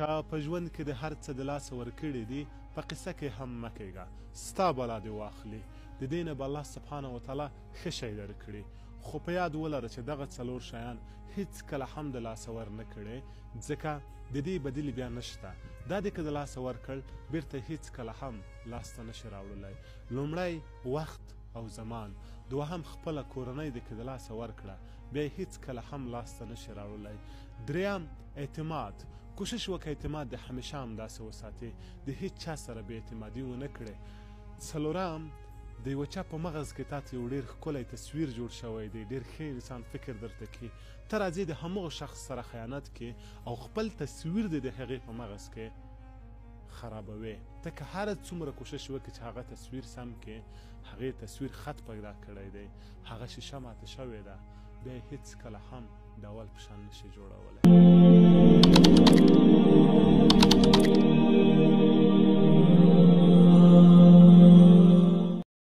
که په ژوند کې د هر څه د لاسه ورکړي دي په قصه کې هم مه کېږه، ستا بلا دې واخلي. د دې نه به الله سبحانه وتعالی ښه شی درکړي. خو په یاد ولره چې دغه څلور شیان هیڅکله هم د لاسه ور نه کړې، ځکه د دې بدیل بیا نشته. دا دې که د لاسه ورکړ بیرته هیڅکله هم لاسته نشي راوړلی. لومړی وخت او زمان، دوهم خپله کورنۍ دې که د لاسه ورکړه بیا یې هیڅکله هم لاسته نشي راوړلی. دریم اعتماد، کوشش وکړه اعتماد دې همیشه همداسې وساتې، د هیڅ چا سره بې اعتمادي ونه کړې. څلورم د یوه چا په مغز کې تا ته یو ډېر ښکلی تصویر جوړ شوی دی، ډېر ښه انسان فکر درته کړي، ته راځې د همغه شخص سره خیانت کې او خپل تصویر دې د هغې په مغز کې خرابوي. ته که هره څومره کوشش وکړې چې هغه تصویر سم کې، هغې تصویر خط پیدا کړی دی، هغه شیشه ماته شوې ده، بیا یې هېڅکله هم د اول په شان نشي جوړولی.